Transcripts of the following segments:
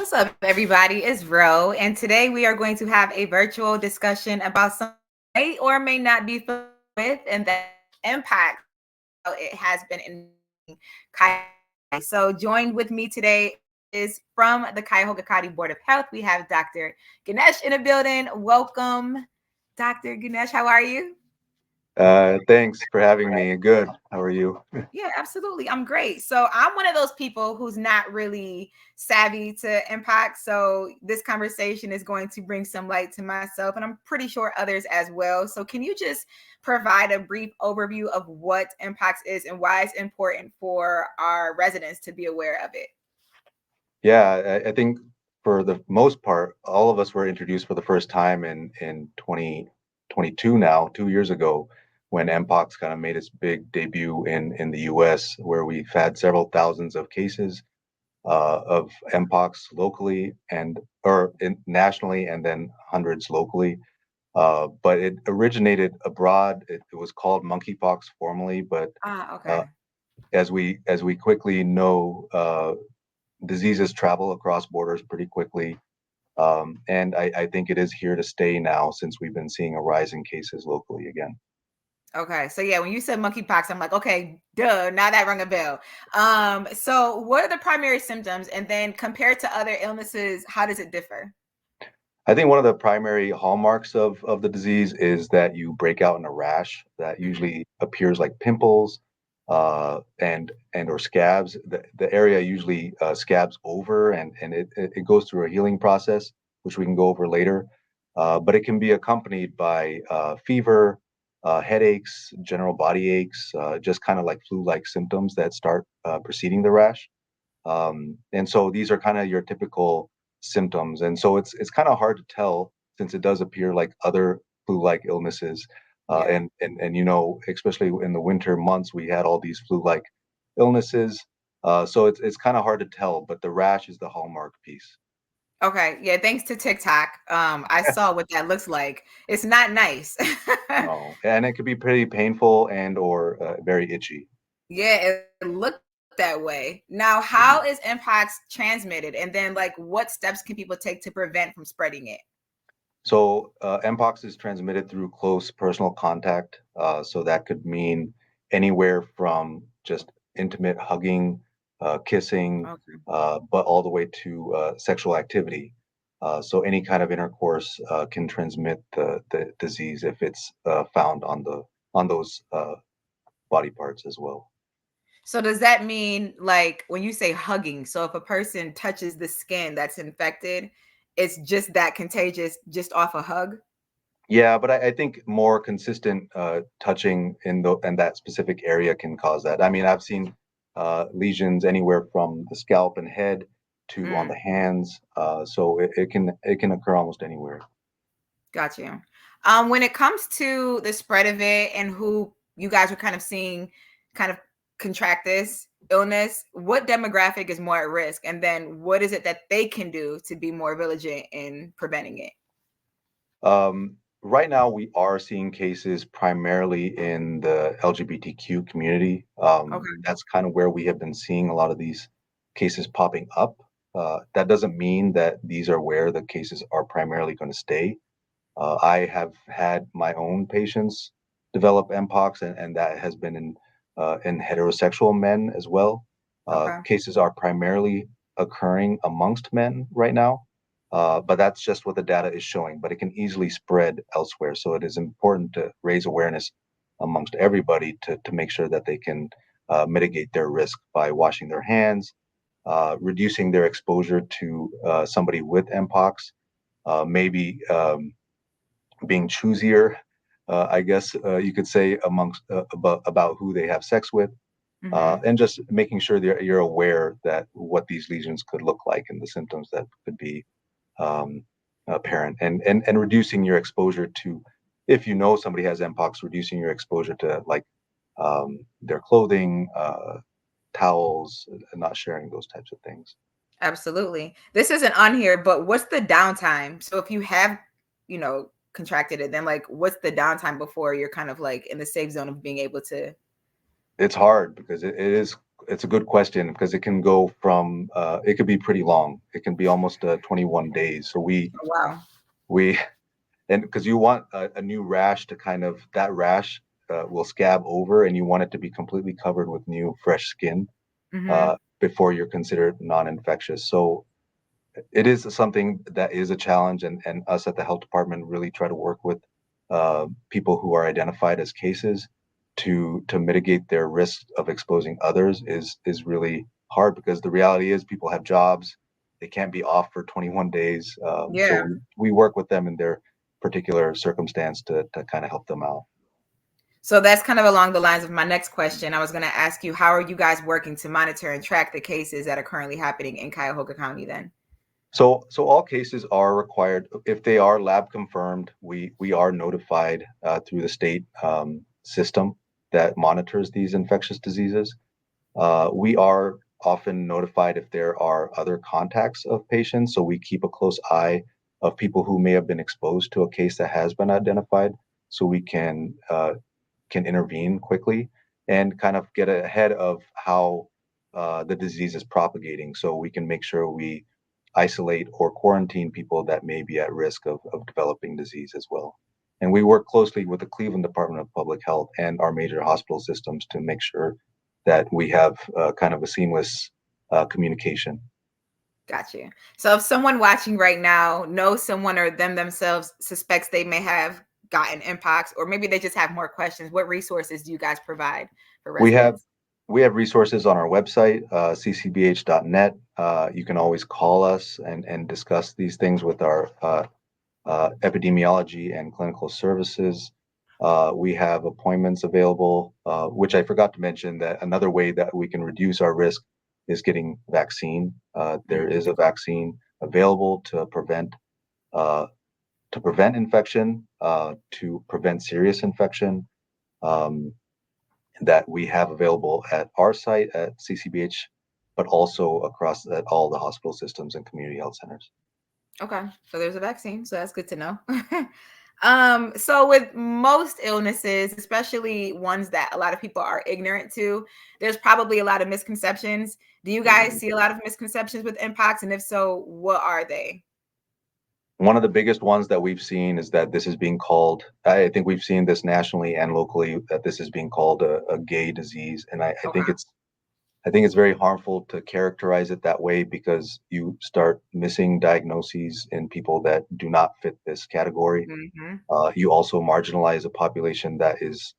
What's up, everybody? It's Ro, and today we are going to have a virtual discussion about something may or may not be familiar with, and that impact it has been in Cuyahoga County. So, joined with me today is from the Cuyahoga County Board of Health. We have Dr. Ganesh in the building. Welcome, Dr. Ganesh. How are you? Thanks for having me. Good. How are you? Yeah, absolutely. I'm great. So I'm one of those people who's not really savvy to impact. So this conversation is going to bring some light to myself, and I'm pretty sure others as well. So can you just provide a brief overview of what impacts is and why it's important for our residents to be aware of it? Yeah, I think for the most part, all of us were introduced for the first time in 2022 now, 2 years ago, when Mpox kind of made its big debut in the U.S., where we've had several thousands of cases of Mpox locally nationally, and then hundreds locally. But it originated abroad. It was called monkeypox formerly, but Ah, uh, okay. as we quickly know, diseases travel across borders pretty quickly. And I think it is here to stay now since we've been seeing a rise in cases locally again. Okay. So yeah, when you said monkeypox, I'm like, okay, duh, now that rung a bell. So what are the primary symptoms? And then compared to other illnesses, how does it differ? I think one of the primary hallmarks of the disease is that you break out in a rash that Mhm. usually appears like pimples and or scabs. The area usually scabs over, and it goes through a healing process, which we can go over later. But it can be accompanied by fever, headaches, general body aches, just kind of like flu-like symptoms that start preceding the rash. And so these are kind of your typical symptoms. And so it's kind of hard to tell since it does appear like other flu-like illnesses. Yeah. And especially in the winter months, we had all these flu-like illnesses. So it's kind of hard to tell, but the rash is the hallmark piece. Okay. Yeah. Thanks to TikTok. I saw what that looks like. It's not nice. No, and it could be pretty painful and or very itchy. Yeah, it looked that way. Now, Mhm. how is Mpox transmitted? And then like what steps can people take to prevent from spreading it? So Mpox is transmitted through close personal contact. So that could mean anywhere from just intimate hugging, kissing, Okay. but all the way to sexual activity. So any kind of intercourse can transmit the disease if it's found on those body parts as well. So does that mean like when you say hugging, so if a person touches the skin that's infected, it's just that contagious just off a hug? Yeah, but I think more consistent touching in that specific area can cause that. I mean, I've seen lesions anywhere from the scalp and head to on the Mm, hands, so it can occur almost anywhere. got you. When it comes to the spread of it and who you guys are kind of seeing kind of contract this illness, what demographic is more at risk? And then what is it that they can do to be more vigilant in preventing it? Right now, we are seeing cases primarily in the LGBTQ community. Okay. That's kind of where we have been seeing a lot of these cases popping up. That doesn't mean that these are where the cases are primarily going to stay. I have had my own patients develop Mpox, and that has been in heterosexual men as well. Okay. Cases are primarily occurring amongst men right now, but that's just what the data is showing. But it can easily spread elsewhere, so it is important to raise awareness amongst everybody to make sure that they can mitigate their risk by washing their hands, reducing their exposure to somebody with Mpox, maybe being choosier, I guess you could say, amongst about who they have sex with, Hmm. and just making sure that you're aware that what these lesions could look like and the symptoms that could be um, apparent, and reducing your exposure to, if you know somebody has Mpox, reducing your exposure to like their clothing, towels, and not sharing those types of things. Absolutely. This isn't on here, but what's the downtime? So if you have, contracted it, then like what's the downtime before you're kind of like in the safe zone of being able to? It's hard because it is it's a good question because it can go from it could be pretty long. It can be almost 21 days. So Oh, wow. we and because you want a new rash to kind of that rash will scab over, and you want it to be completely covered with new fresh skin Mm-hmm. before you're considered non-infectious. So it is something that is a challenge, and us at the health department really try to work with people who are identified as cases to mitigate their risk of exposing others is really hard because the reality is people have jobs, they can't be off for 21 days, so Yeah. we work with them in their particular circumstance to kind of help them out. So that's kind of along the lines of my next question. I was going to ask you, how are you guys working to monitor and track the cases that are currently happening in Cuyahoga County then? So all cases are required if they are lab confirmed. We are notified through the state system that monitors these infectious diseases. We are often notified if there are other contacts of patients, so we keep a close eye of people who may have been exposed to a case that has been identified, so we can intervene quickly and kind of get ahead of how the disease is propagating, so we can make sure we isolate or quarantine people that may be at risk of developing disease as well. And we work closely with the Cleveland Department of Public Health and our major hospital systems to make sure that we have kind of a seamless communication. Got you. So if someone watching right now knows someone or them themselves suspects they may have gotten Mpox, or maybe they just have more questions, what resources do you guys provide for We have residents? we have resources on our website, ccbh.net. You can always call us and discuss these things with our epidemiology and clinical services. We have appointments available, which I forgot to mention that another way that we can reduce our risk is getting vaccine. There is a vaccine available uh, to prevent infection, to prevent serious infection. Um, that we have available at our site at CCBH, but also across at all the hospital systems and community health centers. Okay, so there's a vaccine, so that's good to know. So with most illnesses, especially ones that a lot of people are ignorant to, there's probably a lot of misconceptions. Do you guys see a lot of misconceptions with Mpox? And if so, what are they? One of the biggest ones that we've seen is that this is being called, I think we've seen this nationally and locally, that this is being called a gay disease. And Okay. I think it's very harmful to characterize it that way because you start missing diagnoses in people that do not fit this category. Hmm. You also marginalize a population that is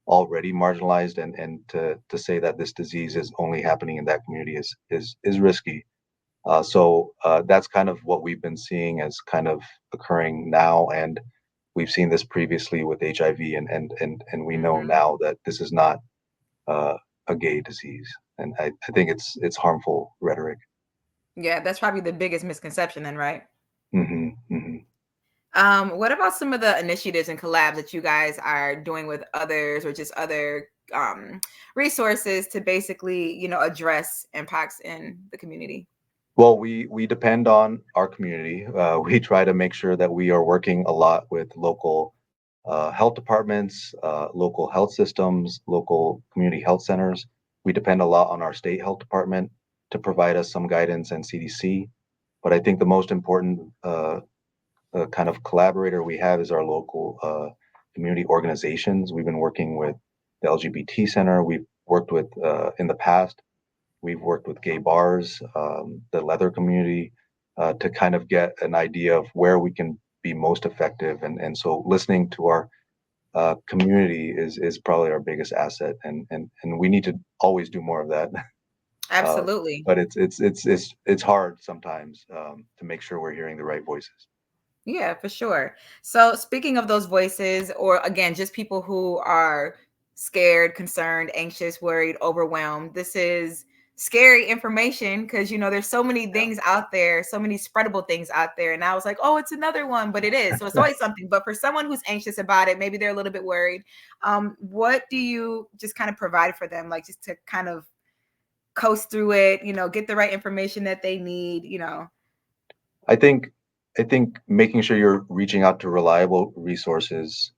already marginalized, and to say that this disease is only happening in that community is risky. So that's kind of what we've been seeing as kind of occurring now, and we've seen this previously with HIV, and we know Hmm. now that this is not uh, a gay disease, and I think it's harmful rhetoric. Yeah, that's probably the biggest misconception then, right? Hmm. What about some of the initiatives and collabs that you guys are doing with others or just other resources to basically, address impacts in the community? Well, we depend on our community. We try to make sure that we are working a lot with local health departments, local health systems, local community health centers. We depend a lot on our state health department to provide us some guidance and CDC. But I think the most important kind of collaborator we have is our local community organizations. We've been working with the LGBT Center. We've worked with in the past. We've worked with gay bars, the leather community, to kind of get an idea of where we can be most effective. And so listening to our community is probably our biggest asset, and we need to always do more of that. Uh, Absolutely. but it's hard sometimes to make sure we're hearing the right voices. Yeah, for sure. So, speaking of those voices, or again, just people who are scared, concerned, anxious, worried, overwhelmed, this is scary information because, there's so many Yeah. things out there, so many spreadable things out there. And I was like, oh, it's another one, but it is. So, it's always something. But for someone who's anxious about it, maybe they're a little bit worried. What do you just kind of provide for them, like just to kind of coast through it, get the right information that they need? I think I think making sure you're reaching out to reliable resources,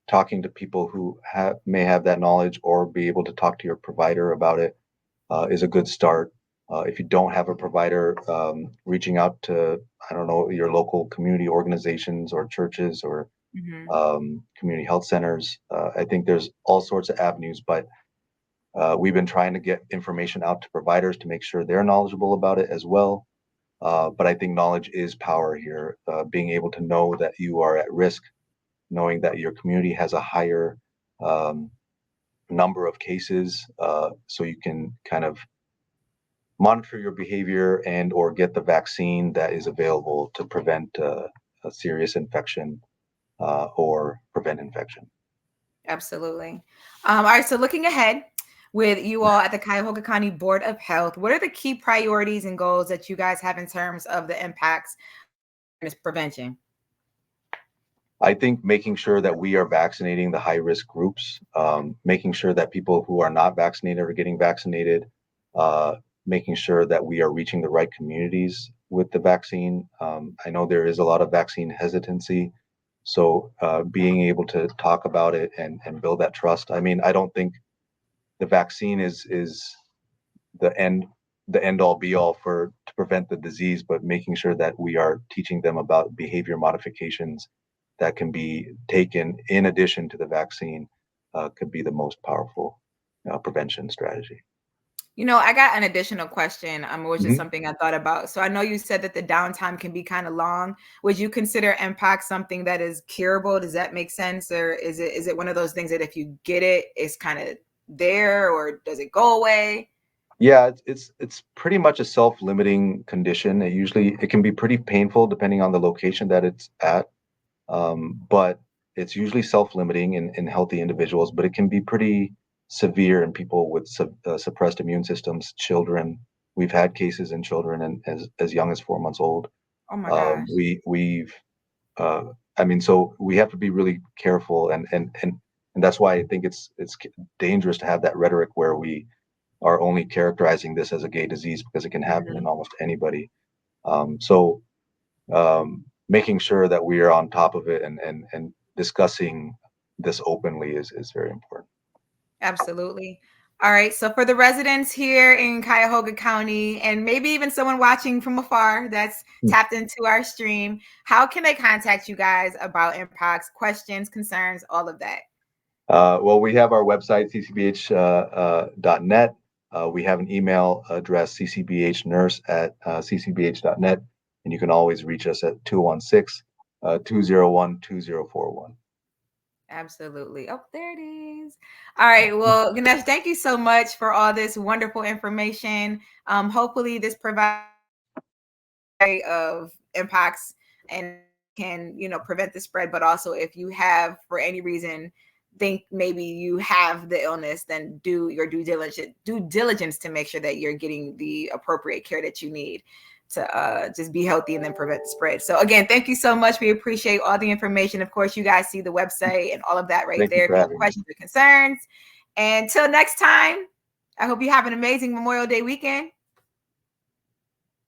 talking to people who may have that knowledge or be able to talk to your provider about it, is a good start. If you don't have a provider, reaching out to, I don't know, your local community organizations or churches or Mm-hmm. community health centers. I think there's all sorts of avenues, but we've been trying to get information out to providers to make sure they're knowledgeable about it as well. But I think knowledge is power here. Being able to know that you are at risk, knowing that your community has a higher um, number of cases, so you can kind of monitor your behavior and or get the vaccine that is available to prevent a serious infection or prevent infection. Absolutely. All right. So looking ahead with you all at the Cuyahoga County Board of Health, what are the key priorities and goals that you guys have in terms of the impacts of this prevention? I think making sure that we are vaccinating the high risk groups, making sure that people who are not vaccinated are getting vaccinated, uh, making sure that we are reaching the right communities with the vaccine. I know there is a lot of vaccine hesitancy. So being able to talk about it and build that trust. I mean, I don't think the vaccine is the end all be all for to prevent the disease, but making sure that we are teaching them about behavior modifications that can be taken in addition to the vaccine could be the most powerful prevention strategy. I got an additional question. It was just Mhm. something I thought about. So I know you said that the downtime can be kind of long. Would you consider Mpox something that is curable? Does that make sense, or is it one of those things that if you get it, it's kind of there, or does it go away? Yeah, it's pretty much a self-limiting condition. It can be pretty painful depending on the location that it's at. But it's usually self-limiting in healthy individuals, but it can be pretty severe in people with suppressed immune systems, children. We've had cases in children and as young as 4 months old. Oh my gosh. We've uh, I mean, so we have to be really careful, and that's why I think it's dangerous to have that rhetoric where we are only characterizing this as a gay disease because it can happen in Mhm. almost anybody. So making sure that we are on top of it and discussing this openly is very important. Absolutely. All right. So for the residents here in Cuyahoga County, and maybe even someone watching from afar that's tapped into our stream, how can they contact you guys about impacts, questions, concerns, all of that? Well, we have our website, ccbh.net. We have an email address, ccbhnurse at ccbh.net. And you can always reach us at 216 201 2041. Absolutely. Oh, there it is. All right. Well, Ganesh, thank you so much for all this wonderful information. Hopefully, this provides of impacts and can prevent the spread, but also if you have for any reason think maybe you have the illness, then do your due diligence to make sure that you're getting the appropriate care that you need to just be healthy and then prevent the spread. So again, thank you so much. We appreciate all the information. Of course, you guys see the website and all of that right Thank you there if for you have having me. questions or concerns. And until next time, I hope you have an amazing Memorial Day weekend.